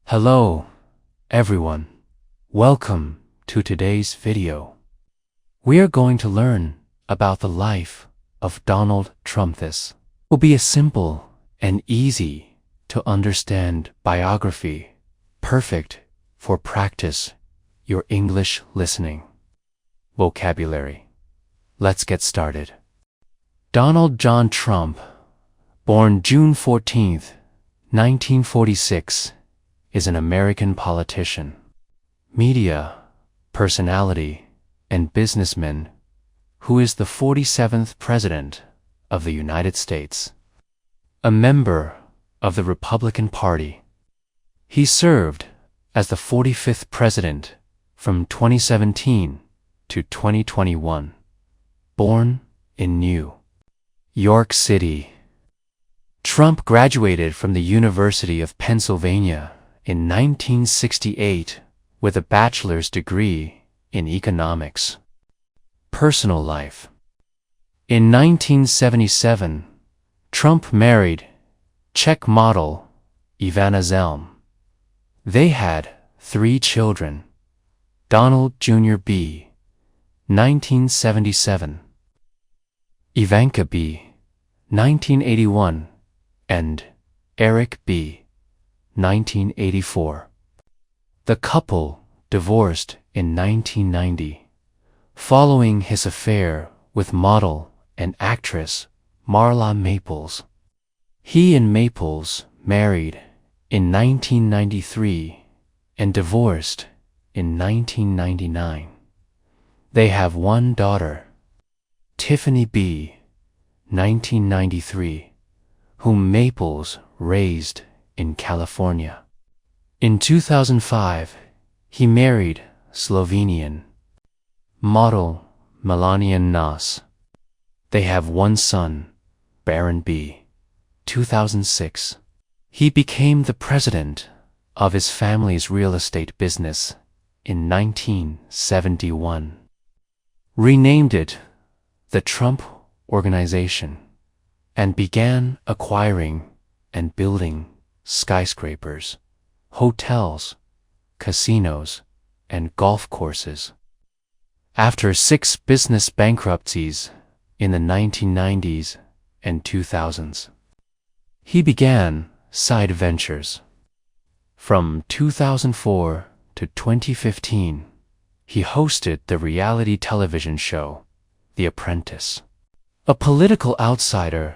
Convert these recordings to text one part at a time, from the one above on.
Hello, everyone. Welcome to today's video. We are going to learn about the life of Donald Trump. This will be a simple and easy to understand biography, perfect for practice your English listening vocabulary. Let's get started. Donald John Trump, born June 14th, 1946, is an American politician, media personality, and businessman who is the 47th President of the United States. A member of the Republican Party, he served as the 45th President from 2017 to 2021. Born in New York City, Trump graduated from the University of Pennsylvania in 1968 with a bachelor's degree in economics. Personal life. In 1977, Trump married Czech model Ivana Zelm. They had 3 children: Donald Jr. B., 1977, Ivanka B., 1981, and Eric B., 1984. The couple divorced in 1990, following his affair with model and actress Marla Maples. He and Maples married in 1993 and divorced in 1999. They have 1 daughter, Tiffany B., 1993, whom Maples raised in California. In 2005, he married Slovenian model Melania Nas. They have 1 son, Baron B., 2006. He became the president of his family's real estate business in 1971, renamed it the Trump Organization, and began acquiring and building skyscrapers, hotels, casinos, and golf courses. After 6 business bankruptcies in the 1990s and 2000s, he began side ventures. From 2004 to 2015, he hosted the reality television show, The Apprentice. A political outsider,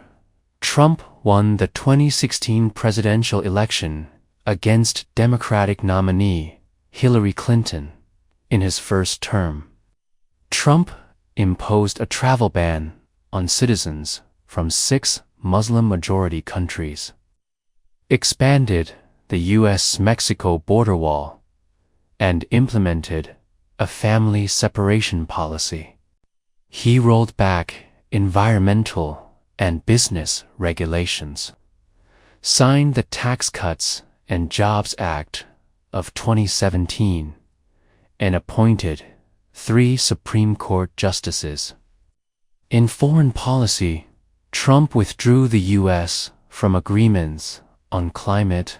Trump won the 2016 presidential election against Democratic nominee Hillary Clinton in his first term. Trump imposed a travel ban on citizens from 6 Muslim-majority countries, expanded the U.S.-Mexico border wall, and implemented a family separation policy. He rolled back environmental and business regulations, signed the Tax Cuts and Jobs Act of 2017, and appointed 3 Supreme Court justices. In foreign policy, Trump withdrew the U.S. from agreements on climate,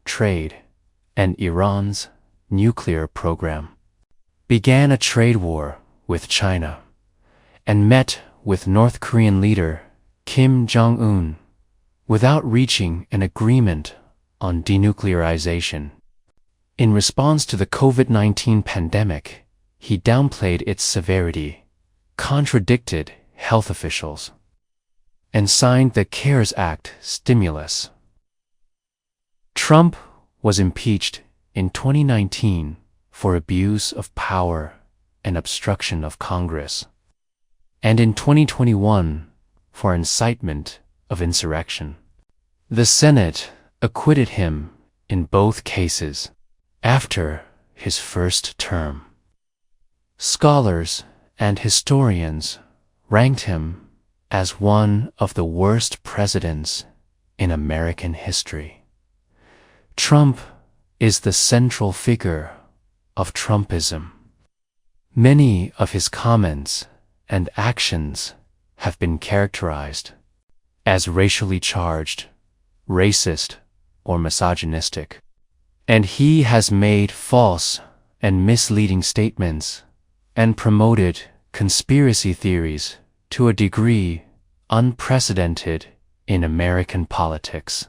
trade, and Iran's nuclear program, began a trade war with China, and met with North Korean leader Kim Jong-un without reaching an agreement on denuclearization. In response to the COVID-19 pandemic, he downplayed its severity, contradicted health officials, and signed the CARES Act stimulus. Trump was impeached in 2019 for abuse of power and obstruction of Congress, and in 2021 for incitement of insurrection. The Senate acquitted him in both cases after his first term. Scholars and historians ranked him as one of the worst presidents in American history. Trump is the central figure of Trumpism. Many of his comments and actions have been characterized as racially charged, racist, or misogynistic, And he has made false and misleading statements and promoted conspiracy theories to a degree unprecedented in American politics.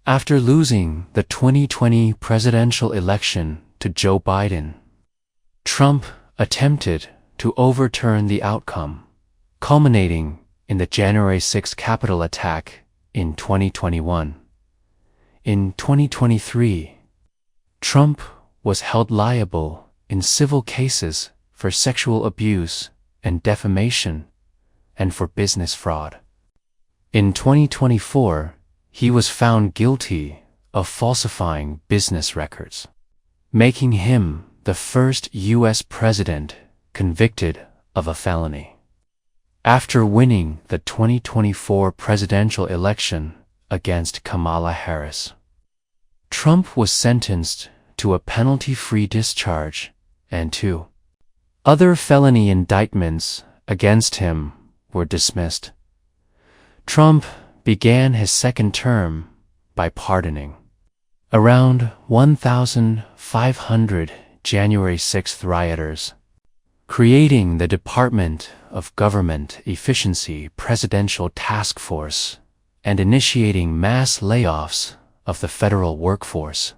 After losing the 2020 presidential election to Joe Biden, Trump attempted to overturn the outcome, culminating in the January 6 Capitol attack in 2021. In 2023, Trump was held liable in civil cases for sexual abuse and defamation and for business fraud. In 2024, he was found guilty of falsifying business records, making him the first U.S. president convicted of a felony. After winning the 2024 presidential election against Kamala Harris, Trump was sentenced to a penalty-free discharge, and 2 other felony indictments against him were dismissed. Trump began his second term by pardoning around 1,500 January 6th rioters, creating the Department of Government Efficiency Presidential Task Force, and initiating mass layoffs of the federal workforce.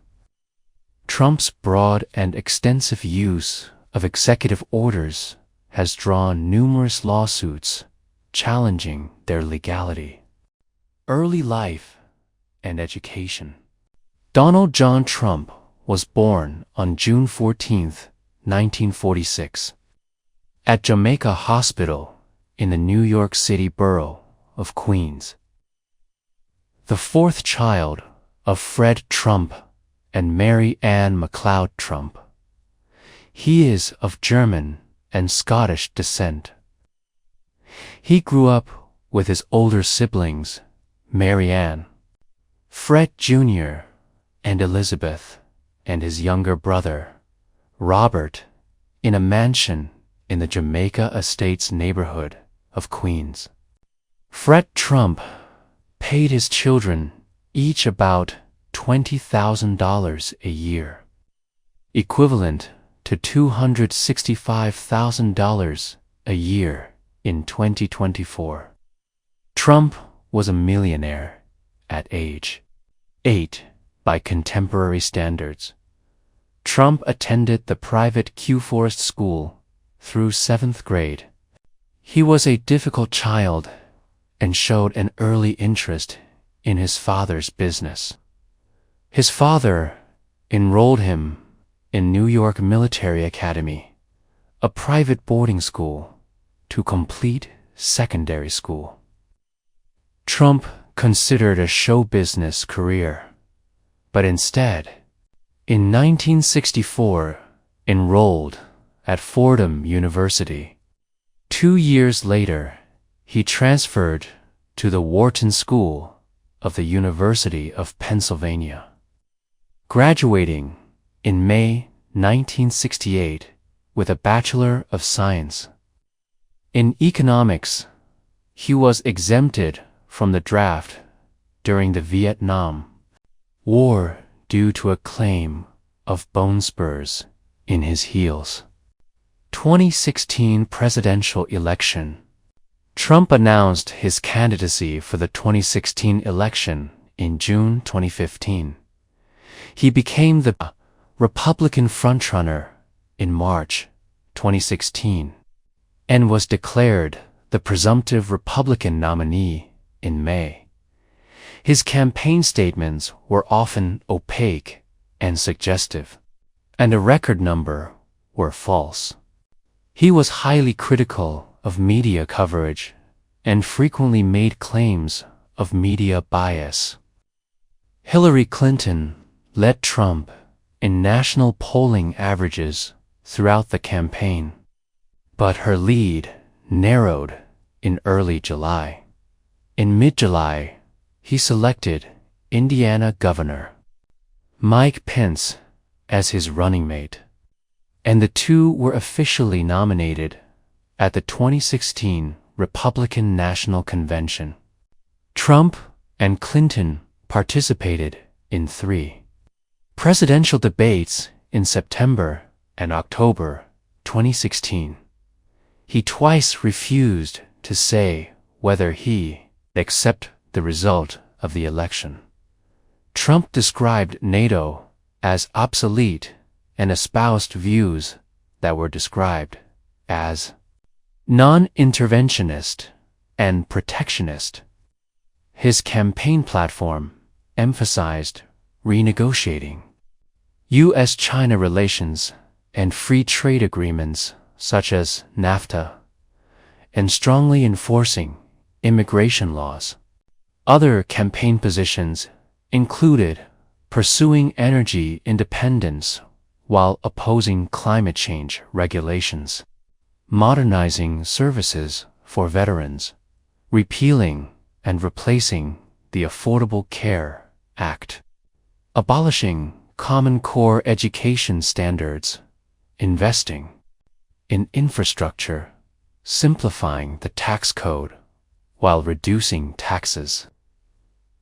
Trump's broad and extensive use of executive orders has drawn numerous lawsuits challenging their legality. Early life and education. Donald John Trump was born on June 14, 1946, at Jamaica Hospital in the New York City borough of Queens. The fourth child of Fred Trump and Mary Ann MacLeod Trump. He is of German and Scottish descent. He grew up with his older siblings, Mary Ann, Fred Jr., and Elizabeth, and his younger brother, Robert, in a mansion in the Jamaica Estates neighborhood of Queens. Fred Trump paid his children each about $20,000 a year, equivalent to $265,000 a year in 2024. Trump was a millionaire at age 8 by contemporary standards. Trump attended the private Kew Forest School through 7th grade. He was a difficult child and showed an early interest in his father's business. His father enrolled him in New York Military Academy, a private boarding school, to complete secondary school. Trump considered a show business career, but instead, in 1964, enrolled at Fordham University. 2 years later, he transferred to the Wharton School of the University of Pennsylvania, graduating in May 1968 with a Bachelor of Science. In economics, he was exempted from the draft during the Vietnam War due to a claim of bone spurs in his heels. 2016 presidential election. Trump announced his candidacy for the 2016 election in June 2015. He became the Republican frontrunner in March 2016 and was declared the presumptive Republican nominee in May. His campaign statements were often opaque and suggestive, and a record number were false. He was highly critical of media coverage and frequently made claims of media bias. Hillary Clinton led Trump in national polling averages throughout the campaign, but her lead narrowed in early July. In mid-July, he selected Indiana Governor Mike Pence as his running mate, and the two were officially nominated at the 2016 Republican National Convention. Trump and Clinton participated in 3 Presidential debates in September and October 2016. He twice refused to say whether he accept the result of the election. Trump described NATO as obsolete and espoused views that were described as non-interventionist and protectionist. His campaign platform emphasized renegotiating U.S.-China relations and free trade agreements such as NAFTA, and strongly enforcing immigration laws. Other campaign positions included pursuing energy independence while opposing climate change regulations, modernizing services for veterans, repealing and replacing the Affordable Care Act, abolishing Common Core education standards, investing in infrastructure, simplifying the tax code while reducing taxes,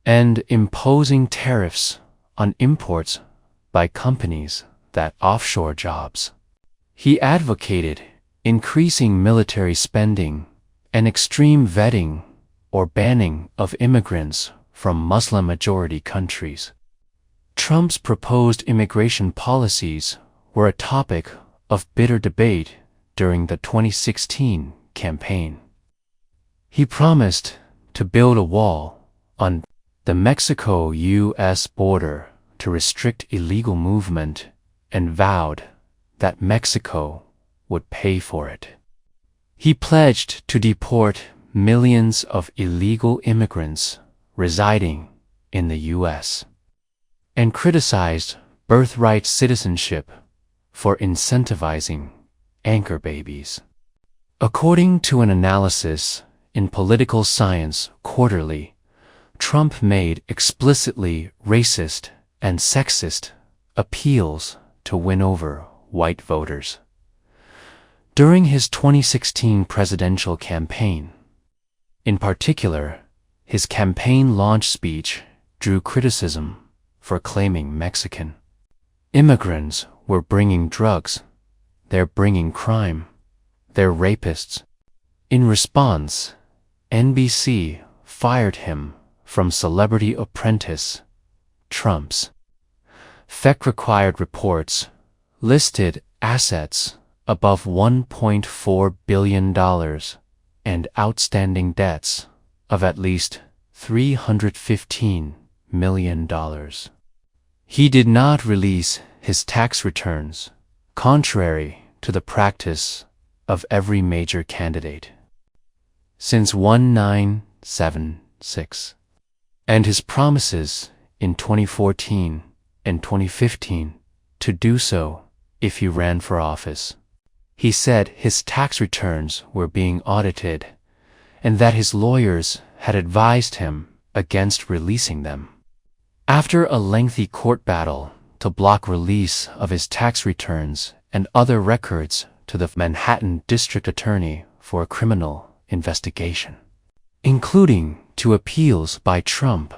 and imposing tariffs on imports by companies that offshore jobs. He advocated increasing military spending and extreme vetting or banning of immigrants from Muslim-majority countries. Trump's proposed immigration policies were a topic of bitter debate during the 2016 campaign. He promised to build a wall on the Mexico-U.S. border to restrict illegal movement and vowed that Mexico would pay for it. He pledged to deport millions of illegal immigrants residing in the U.S. and criticized birthright citizenship for incentivizing anchor babies. According to an analysis in Political Science Quarterly, Trump made explicitly racist and sexist appeals to win over white voters. During his 2016 presidential campaign, in particular, his campaign launch speech drew criticism for claiming Mexican immigrants were bringing drugs, they're bringing crime, they're rapists. In response, NBC fired him from Celebrity Apprentice. Trump's FEC-required reports listed assets above $1.4 billion and outstanding debts of at least $315 million. He did not release his tax returns, contrary to the practice of every major candidate since 1976, and his promises in 2014 and 2015 to do so if he ran for office. He said his tax returns were being audited and that his lawyers had advised him against releasing them. After a lengthy court battle to block release of his tax returns and other records to the Manhattan District Attorney for a criminal investigation, including to appeals by Trump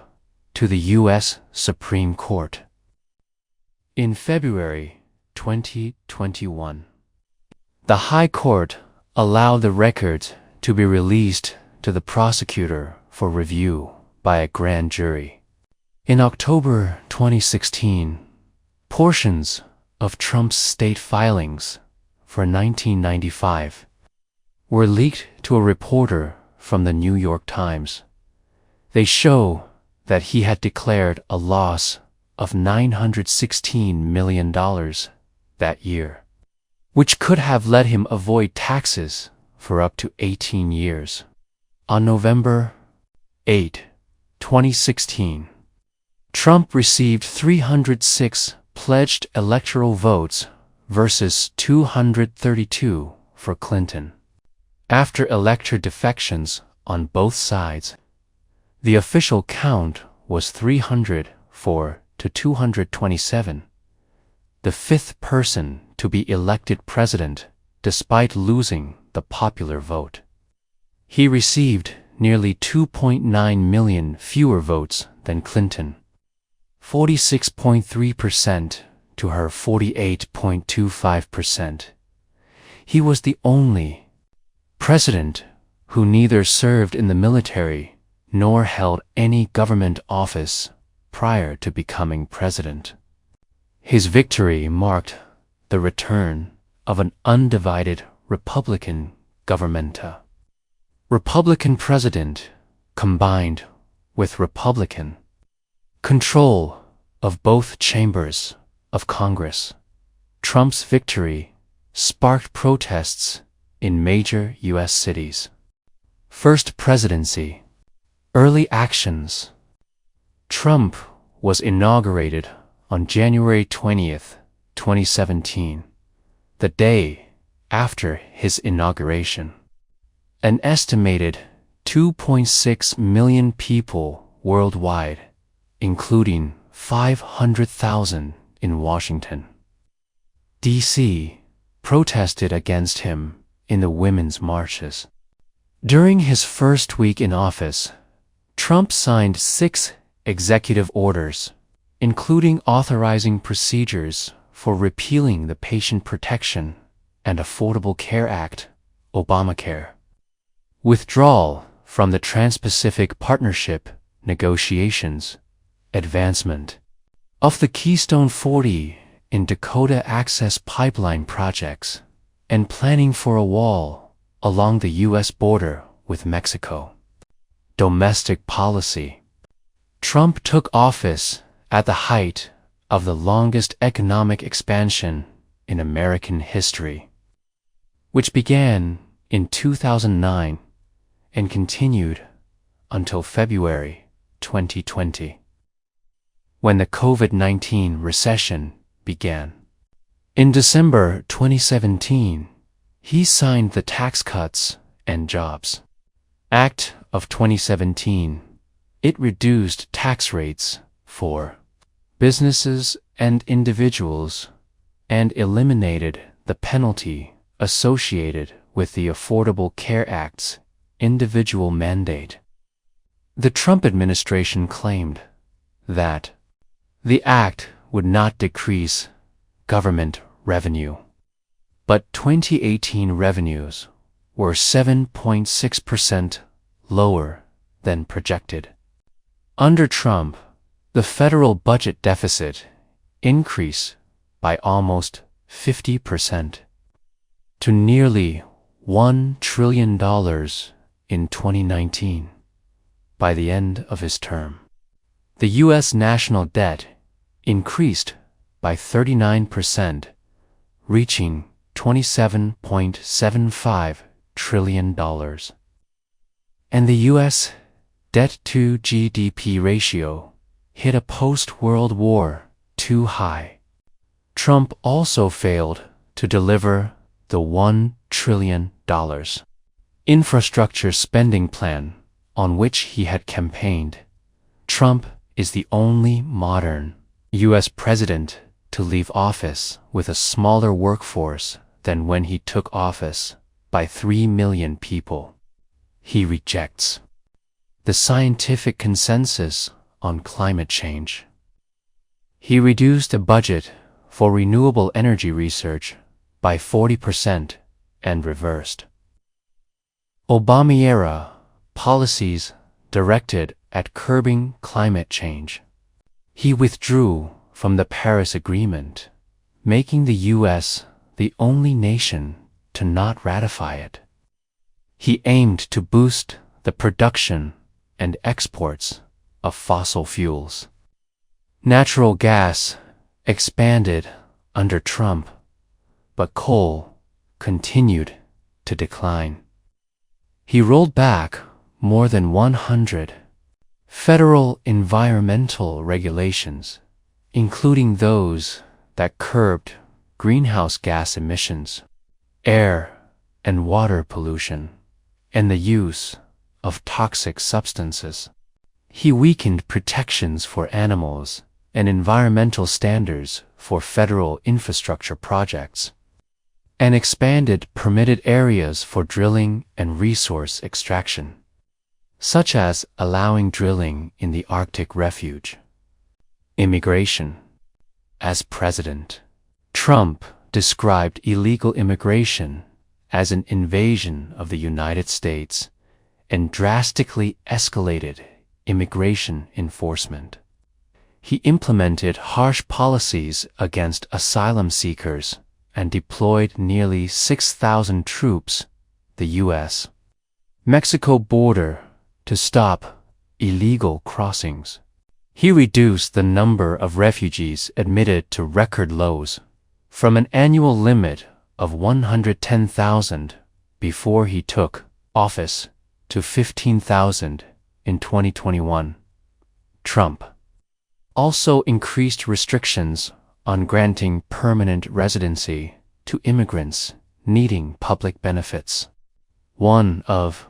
to the U.S. Supreme Court. In February 2021, the High Court allowed the records to be released to the prosecutor for review by a grand jury. In October 2016, portions of Trump's state filings for 1995 were leaked to a reporter from the New York Times. They show that he had declared a loss of $916 million that year, which could have let him avoid taxes for up to 18 years. On November 8, 2016, Trump received 306 pledged electoral votes versus 232 for Clinton. After elector defections on both sides, the official count was 304 to 227, the fifth person to be elected president despite losing the popular vote. He received nearly 2.9 million fewer votes than Clinton. 46.3% to her 48.25%. He was the only president who neither served in the military nor held any government office prior to becoming president. His victory marked the return of an undivided Republican government. Republican president combined with Republican control of both chambers of Congress. Trump's victory sparked protests in major U.S. cities. First presidency. Early actions. Trump was inaugurated on January 20th, 2017, the day after his inauguration. An estimated 2.6 million people worldwide, including 500,000 in Washington, D.C., protested against him in the women's marches. During his first week in office, Trump signed 6 executive orders, including authorizing procedures for repealing the Patient Protection and Affordable Care Act, Obamacare, withdrawal from the Trans-Pacific Partnership negotiations, advancement of the Keystone 40 in Dakota Access Pipeline projects, and planning for a wall along the U.S. border with Mexico. Domestic policy. Trump took office at the height of the longest economic expansion in American history, which began in 2009 and continued until February 2020, when the COVID-19 recession began. In December 2017, he signed the Tax Cuts and Jobs Act of 2017. It reduced tax rates for businesses and individuals and eliminated the penalty associated with the Affordable Care Act's individual mandate. The Trump administration claimed that the act would not decrease government revenue, but 2018 revenues were 7.6% lower than projected. Under Trump, the federal budget deficit increased by almost 50% to nearly $1 trillion in 2019 by the end of his term. The U.S. national debt increased by 39%, reaching $27.75 trillion. And the U.S. debt-to-GDP ratio hit a post-World War II high. Trump also failed to deliver the $1 trillion infrastructure spending plan on which he had campaigned. Trump is the only modern U.S. president to leave office with a smaller workforce than when he took office by 3 million people. He rejects the scientific consensus on climate change. He reduced the budget for renewable energy research by 40% and reversed Obama-era policies directed at curbing climate change. He withdrew from the Paris Agreement, making the U.S. the only nation to not ratify it. He aimed to boost the production and exports of fossil fuels. Natural gas expanded under Trump, but coal continued to decline. He rolled back more than 100 federal environmental regulations, including those that curbed greenhouse gas emissions, air and water pollution, and the use of toxic substances. He weakened protections for animals and environmental standards for federal infrastructure projects, and expanded permitted areas for drilling and resource extraction, such as allowing drilling in the Arctic Refuge. Immigration. As president, Trump described illegal immigration as an invasion of the United States and drastically escalated immigration enforcement. He implemented harsh policies against asylum seekers and deployed nearly 6,000 troops, the U.S. Mexico border, to stop illegal crossings. He reduced the number of refugees admitted to record lows, from an annual limit of 110,000 before he took office to 15,000 in 2021. Trump also increased restrictions on granting permanent residency to immigrants needing public benefits. One of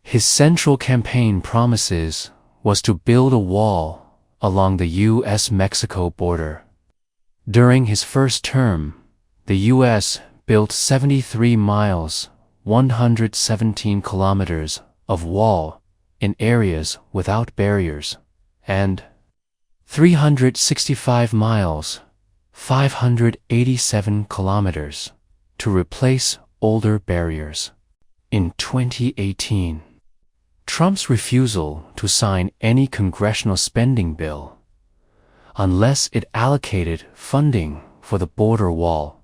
his central campaign promises was to build a wall along the U.S.-Mexico border. During his first term, the U.S. built 73 miles, 117 kilometers of wall in areas without barriers, and 365 miles, 587 kilometers to replace older barriers. In 2018, Trump's refusal to sign any congressional spending bill unless it allocated funding for the border wall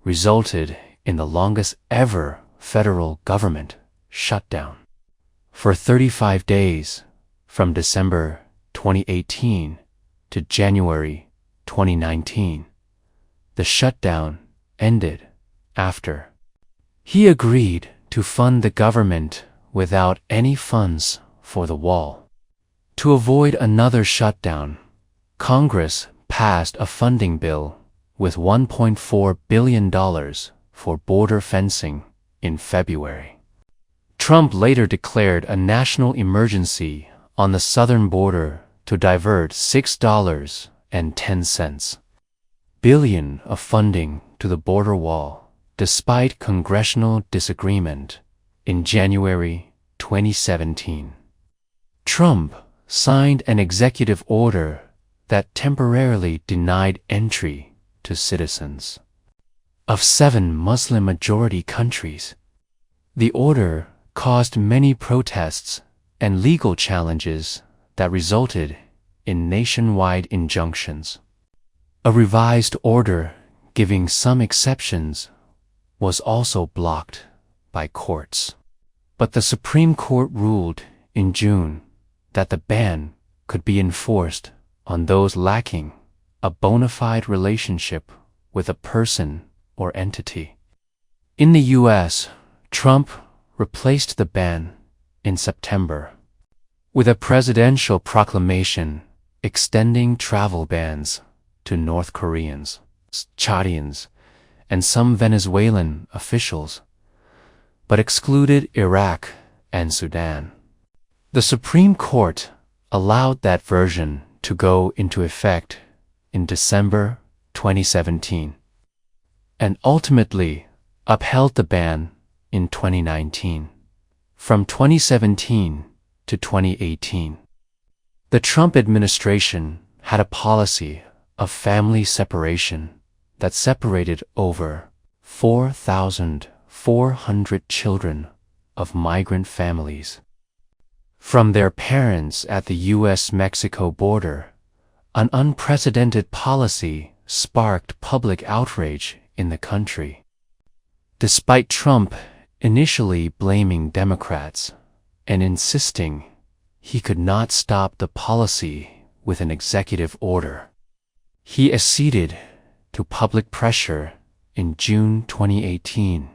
resulted in the longest ever federal government shutdown. For 35 days, from December 2018 to January 2019, the shutdown ended after he agreed to fund the government without any funds for the wall. To avoid another shutdown, Congress passed a funding bill with $1.4 billion for border fencing in February. Trump later declared a national emergency on the southern border to divert $6.10 billion of funding to the border wall, despite congressional disagreement. In January 2017, Trump signed an executive order that temporarily denied entry to citizens of 7 Muslim-majority countries. The order caused many protests and legal challenges that resulted in nationwide injunctions. A revised order giving some exceptions was also blocked by courts. But the Supreme Court ruled in June that the ban could be enforced on those lacking a bona fide relationship with a person or entity. In the U.S., Trump replaced the ban in September with a presidential proclamation extending travel bans to North Koreans, Chadians, and some Venezuelan officials, but excluded Iraq and Sudan. The Supreme Court allowed that version to go into effect in December 2017 and ultimately upheld the ban in 2019. From 2017 to 2018, the Trump administration had a policy of family separation that separated over 4,400 children of migrant families from their parents at the U.S.-Mexico border. An unprecedented policy sparked public outrage in the country. Despite Trump initially blaming Democrats and insisting he could not stop the policy with an executive order, he acceded to public pressure in June 2018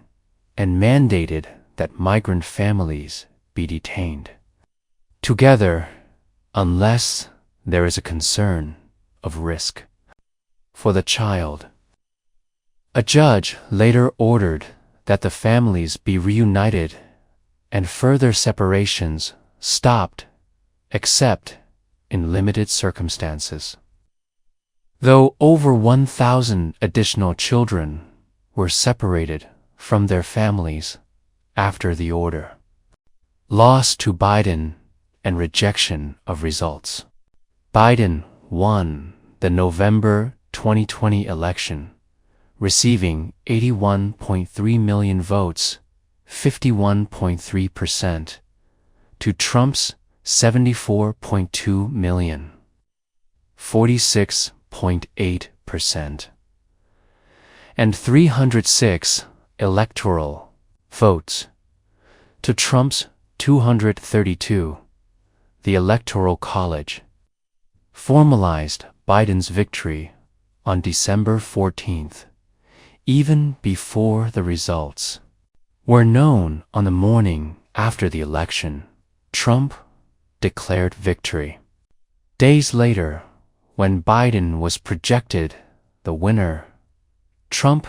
and mandated that migrant families be detained together unless there is a concern of risk for the child. A judge later ordered that the families be reunited and further separations stopped except in limited circumstances. Though over 1,000 additional children were separated from their families after the order. Loss to Biden and rejection of results. Biden won the November 2020 election, receiving 81.3 million votes, 51.3%, to Trump's 74.2 million, 46.8%, and 306 electoral votes to Trump's 232. The Electoral College formalized Biden's victory on December 14th, even before the results were known. On the morning after the election, Trump declared victory. Days later, when Biden was projected the winner, Trump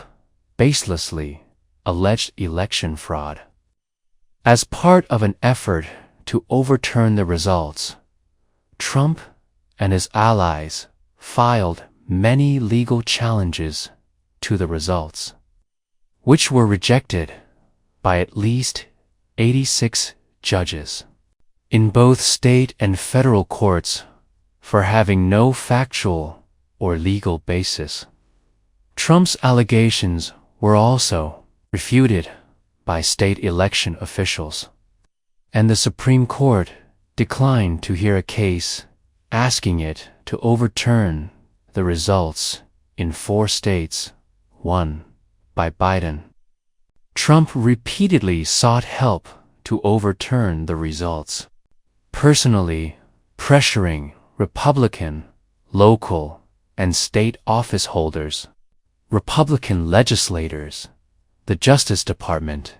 baselessly alleged election fraud. As part of an effort to overturn the results, Trump and his allies filed many legal challenges to the results, which were rejected by at least 86 judges in both state and federal courts for having no factual or legal basis. Trump's allegations were also refuted by state election officials, and the Supreme Court declined to hear a case asking it to overturn the results in 4 states won by Biden. Trump repeatedly sought help to overturn the results, personally pressuring Republican, local, and state office holders, Republican legislators, the Justice Department,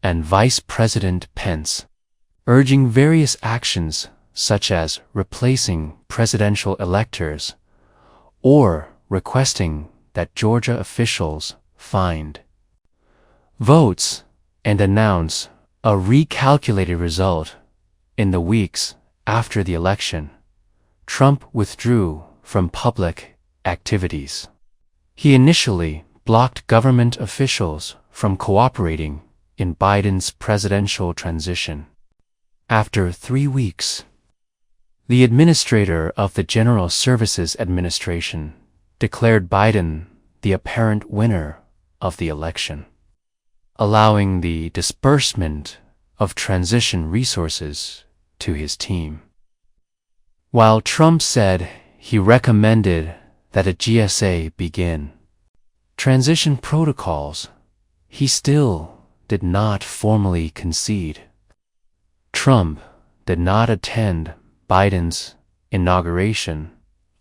and Vice President Pence, urging various actions such as replacing presidential electors or requesting that Georgia officials find votes and announce a recalculated result. In the weeks after the election, Trump withdrew from public activities. He initially blocked government officials from cooperating in Biden's presidential transition. After 3 weeks, the administrator of the General Services Administration declared Biden the apparent winner of the election, allowing the disbursement of transition resources to his team. While Trump said he recommended that a GSA begin transition protocols, he still did not formally concede. Trump did not attend Biden's inauguration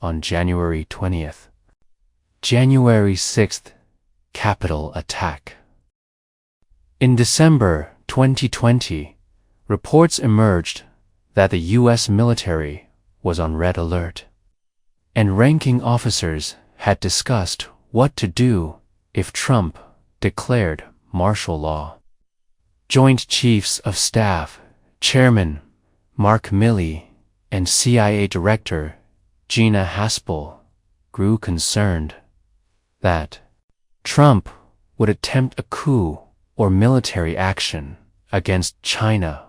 on January 20th. January 6th, Capitol attack. In December 2020, reports emerged that the U.S. military was on red alert, and ranking officers had discussed what to do if Trump declared martial law. Joint Chiefs of Staff Chairman Mark Milley and CIA Director Gina Haspel grew concerned that Trump would attempt a coup or military action against China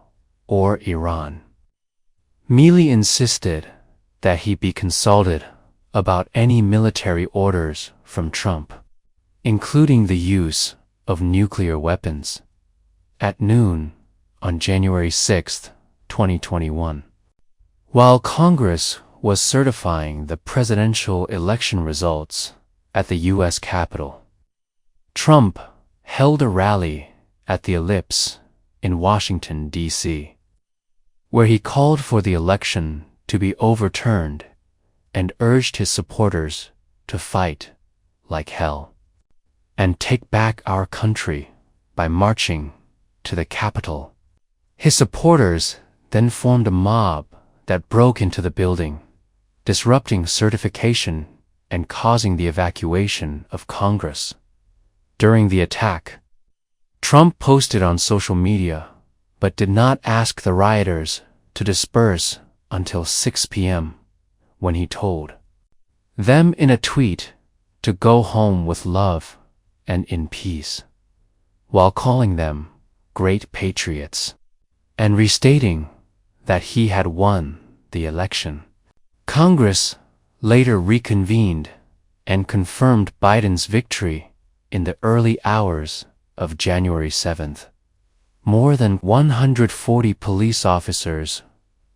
or Iran. Milley insisted that he be consulted about any military orders from Trump, including the use of nuclear weapons. At noon on January 6, 2021, while Congress was certifying the presidential election results at the U.S. Capitol, Trump held a rally at the Ellipse in Washington, D.C., where he called for the election to be overturned and urged his supporters to fight like hell and take back our country by marching to the Capitol. His supporters then formed a mob that broke into the building, disrupting certification and causing the evacuation of Congress. During the attack, Trump posted on social media but did not ask the rioters to disperse until 6 p.m. when he told them in a tweet to go home with love and in peace, while calling them great patriots and restating that he had won the election. Congress later reconvened and confirmed Biden's victory in the early hours of January 7th. More than 140 police officers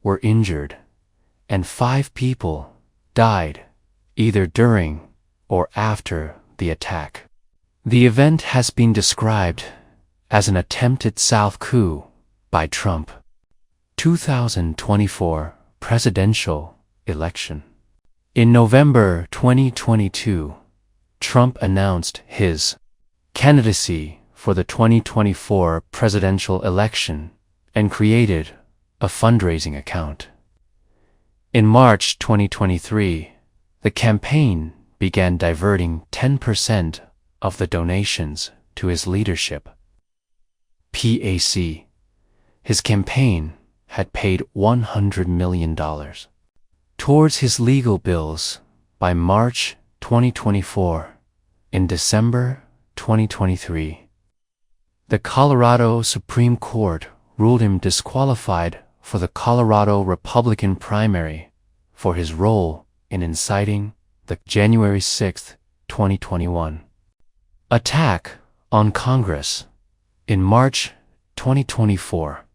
were injured, and 5 people died either during or after the attack. The event has been described as an attempted South coup by Trump. 2024 presidential election. In November 2022, Trump announced his candidacy for the 2024 presidential election and created a fundraising account. In March 2023, the campaign began diverting 10% of the donations to his leadership. PAC. His campaign had paid $100 million towards his legal bills by March 2024. In December 2023, the Colorado Supreme Court ruled him disqualified for the Colorado Republican primary for his role in inciting the January 6, 2021 attack on Congress. In March 2024,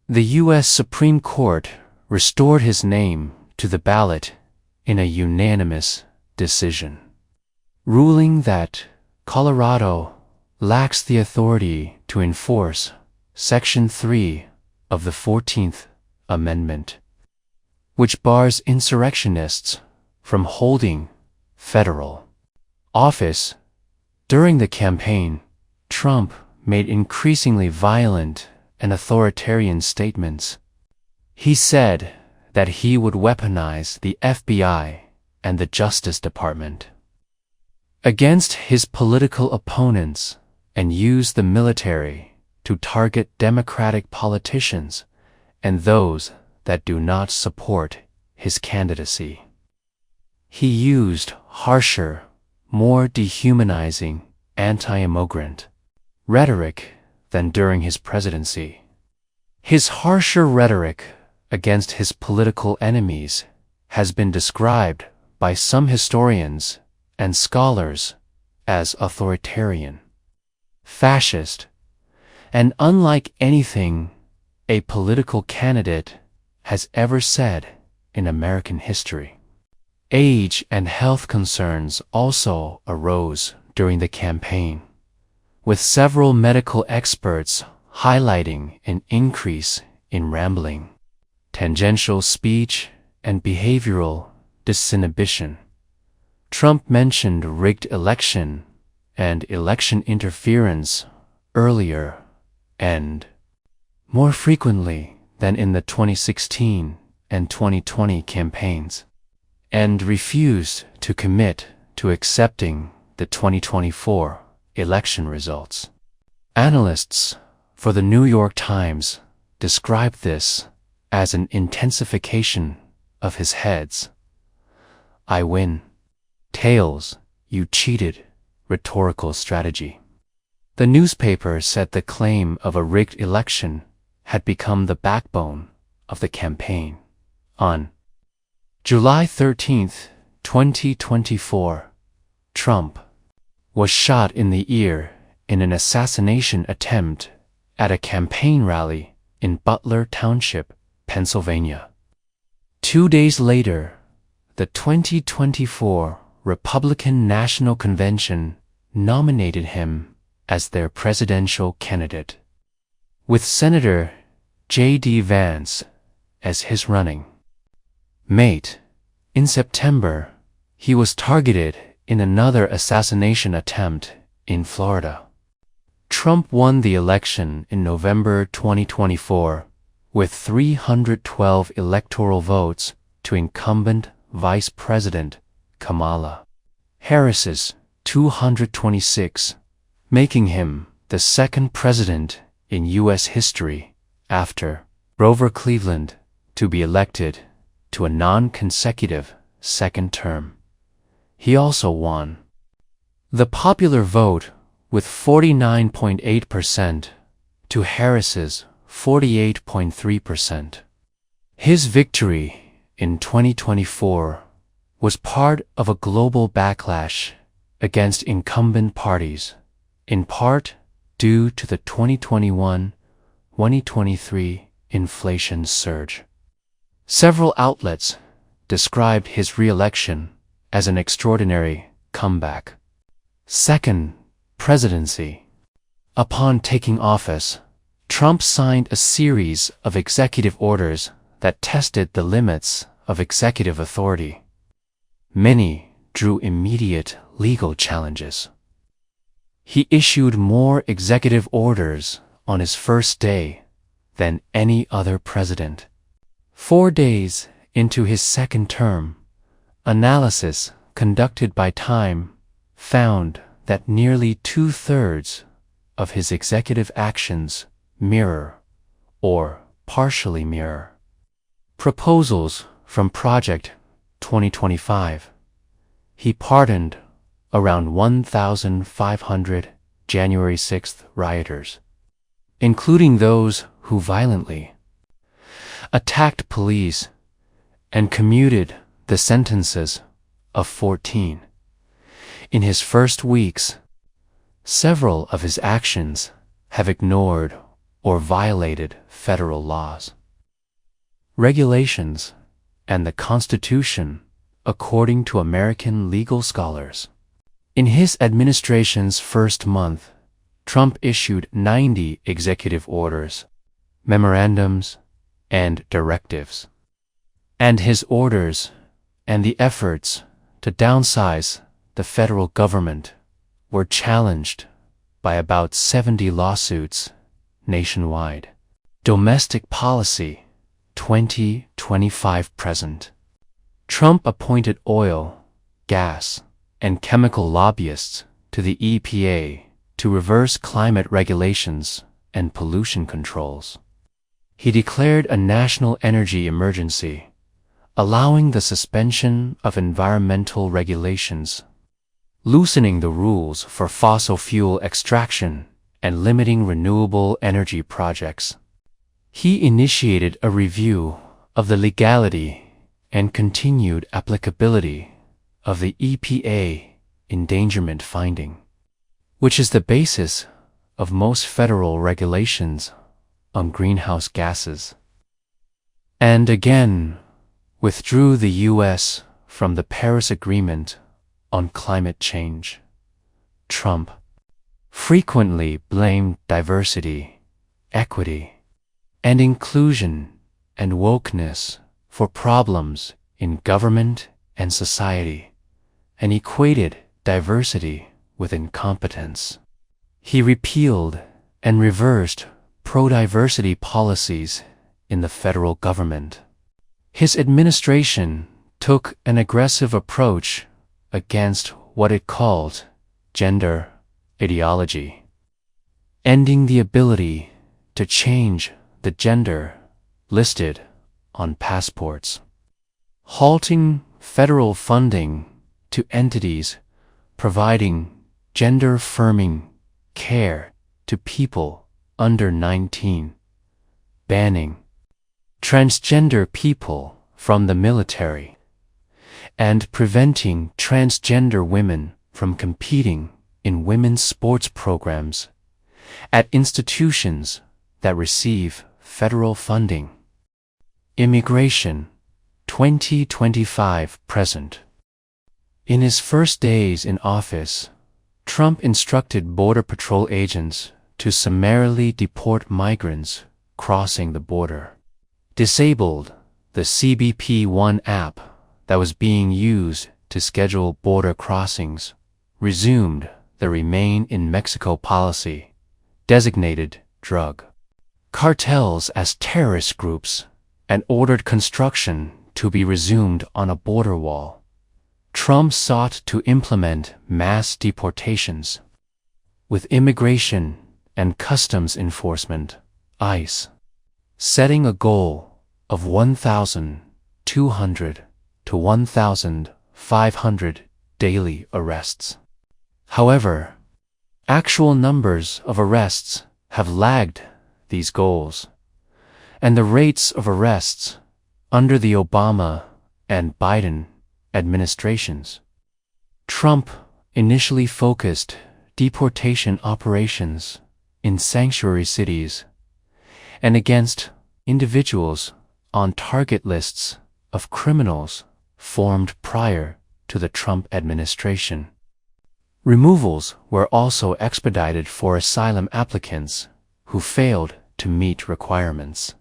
the U.S. Supreme Court restored his name to the ballot in a unanimous decision, ruling that Colorado lacks the authority to enforce Section 3 of the 14th Amendment, which bars insurrectionists from holding federal office. During the campaign, Trump made increasingly violent and authoritarian statements. He said that he would weaponize the FBI and the Justice Department against his political opponents and use the military to target Democratic politicians and those that do not support his candidacy. He used harsher, more dehumanizing anti-immigrant rhetoric than during his presidency. His harsher rhetoric against his political enemies has been described by some historians and scholars as authoritarian, fascist, and unlike anything a political candidate has ever said in American history. Age and health concerns also arose during the campaign, with several medical experts highlighting an increase in rambling, tangential speech, and behavioral disinhibition. Trump mentioned rigged election and election interference earlier and more frequently than in the 2016 and 2020 campaigns, and refused to commit to accepting the 2024 election results. Analysts for the New York Times described this as an intensification of his heads "I win, tails, you cheated" rhetorical strategy. The newspaper said the claim of a rigged election had become the backbone of the campaign. On July 13, 2024, Trump was shot in the ear in an assassination attempt at a campaign rally in Butler Township, Pennsylvania. 2 days later, the 2024 Republican National Convention nominated him as their presidential candidate, with Senator J.D. Vance as his running mate. In September, he was targeted in another assassination attempt in Florida. Trump won the election in November 2024 with 312 electoral votes to incumbent Vice President Kamala Harris's 226, making him the second president in U.S. history after Grover Cleveland to be elected to a non-consecutive second term. He also won the popular vote with 49.8% to Harris's 48.3%. His victory in 2024 was part of a global backlash against incumbent parties, in part due to the 2021-2023 inflation surge. Several outlets described his re-election as an extraordinary comeback. Second presidency. Upon taking office, Trump signed a series of executive orders that tested the limits of executive authority. Many drew immediate legal challenges. He issued more executive orders on his first day than any other president. 4 days into his second term, analysis conducted by Time found that nearly 2/3 of his executive actions mirror or partially mirror proposals from Project 2025. He pardoned around 1,500 January 6th rioters, including those who violently attacked police, and commuted the sentences of 14. In his first weeks, several of his actions have ignored or violated federal laws, regulations, and the Constitution, according to American legal scholars. In his administration's first month, Trump issued 90 executive orders, memorandums, and directives. And his orders and the efforts to downsize the federal government were challenged by about 70 lawsuits nationwide. Domestic policy 2025 present. Trump appointed oil, gas, and chemical lobbyists to the EPA to reverse climate regulations and pollution controls. He declared a national energy emergency, allowing the suspension of environmental regulations, loosening the rules for fossil fuel extraction, and limiting renewable energy projects. He initiated a review of the legality and continued applicability of the EPA endangerment finding, which is the basis of most federal regulations on greenhouse gases. And again, withdrew the U.S. from the Paris Agreement on climate change. Trump frequently blamed diversity, equity, and inclusion and wokeness for problems in government and society, and equated diversity with incompetence. He repealed and reversed pro-diversity policies in the federal government. His administration took an aggressive approach against what it called gender ideology, ending the ability to change the gender listed on passports, halting federal funding to entities providing gender-affirming care to people under 19, banning transgender people from the military, and preventing transgender women from competing in women's sports programs at institutions that receive federal funding. Immigration 2025 present. In his first days in office, Trump instructed Border Patrol agents to summarily deport migrants crossing the border, disabled the CBP One app that was being used to schedule border crossings, resumed the Remain in Mexico policy, designated drug cartels as terrorist groups, and ordered construction to be resumed on a border wall. Trump sought to implement mass deportations, with Immigration and Customs Enforcement, ICE, setting a goal of 1,200 to 1,500 daily arrests. However, actual numbers of arrests have lagged these goals, and the rates of arrests under the Obama and Biden administrations. Trump initially focused deportation operations in sanctuary cities and against individuals on target lists of criminals formed prior to the Trump administration. Removals were also expedited for asylum applicants who failed to meet requirements.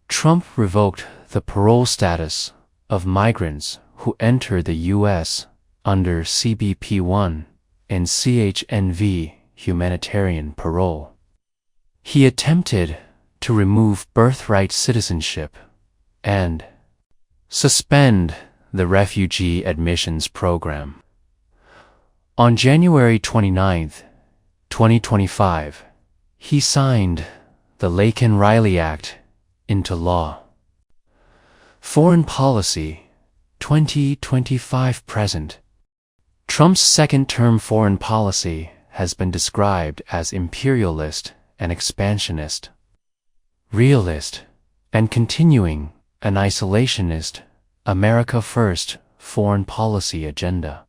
Trump revoked the parole status of migrants who entered the U.S. under CBP-1 and CHNV humanitarian parole. He attempted to remove birthright citizenship and suspend the refugee admissions program. On January 29, 2025, he signed the Laken-Riley Act into law. Foreign Policy 2025-present. Trump's second-term foreign policy has been described as imperialist and expansionist, realist, and continuing an isolationist, America First foreign policy agenda.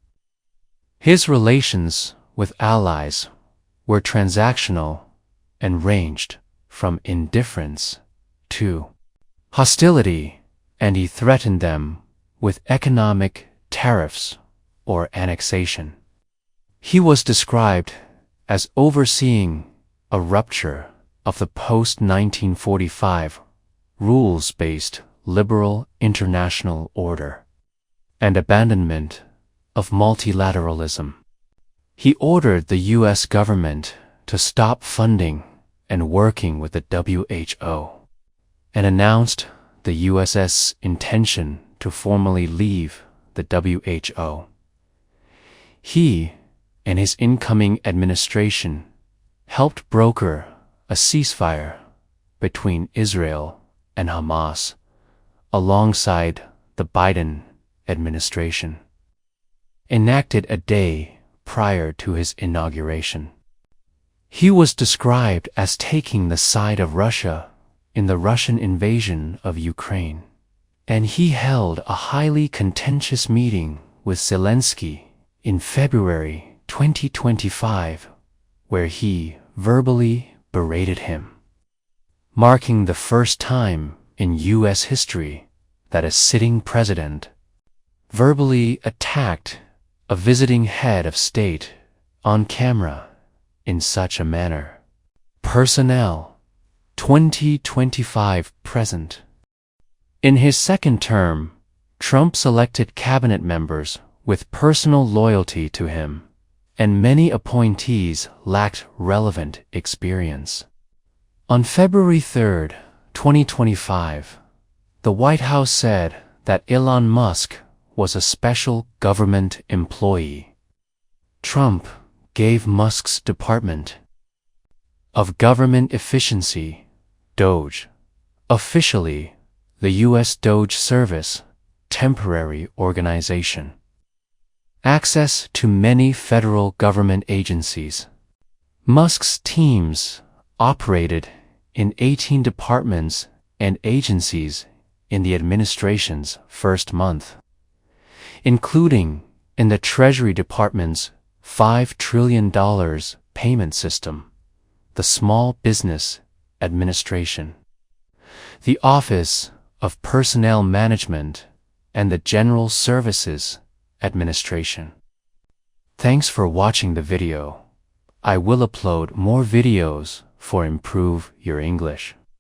His relations with allies were transactional and ranged from indifference to hostility, and he threatened them with economic tariffs or annexation. He was described as overseeing a rupture of the post-1945 rules-based liberal international order and abandonment of multilateralism. He ordered the U.S. government to stop funding and working with the WHO and announced the U.S.'s intention to formally leave the WHO. He and his incoming administration helped broker a ceasefire between Israel and Hamas alongside the Biden administration, enacted a day prior to his inauguration. He was described as taking the side of Russia in the Russian invasion of Ukraine, and he held a highly contentious meeting with Zelensky in February 2025, where he verbally berated him, marking the first time in U.S. history that a sitting president verbally attacked a visiting head of state on camera in such a manner. Personnel 2025 present. In his second term, Trump selected cabinet members with personal loyalty to him, and many appointees lacked relevant experience. On February 3, 2025, the White House said that Elon Musk was a special government employee. Trump gave Musk's Department of Government Efficiency, DOGE, officially the U.S. DOGE Service Temporary Organization, access to many federal government agencies. Musk's teams operated in 18 departments and agencies in the administration's first month, including in the Treasury Department's $5 trillion payment system, the Small Business Administration, the Office of Personnel Management, and the General Services Administration. Thanks for watching the video. I will upload more videos for improve your English.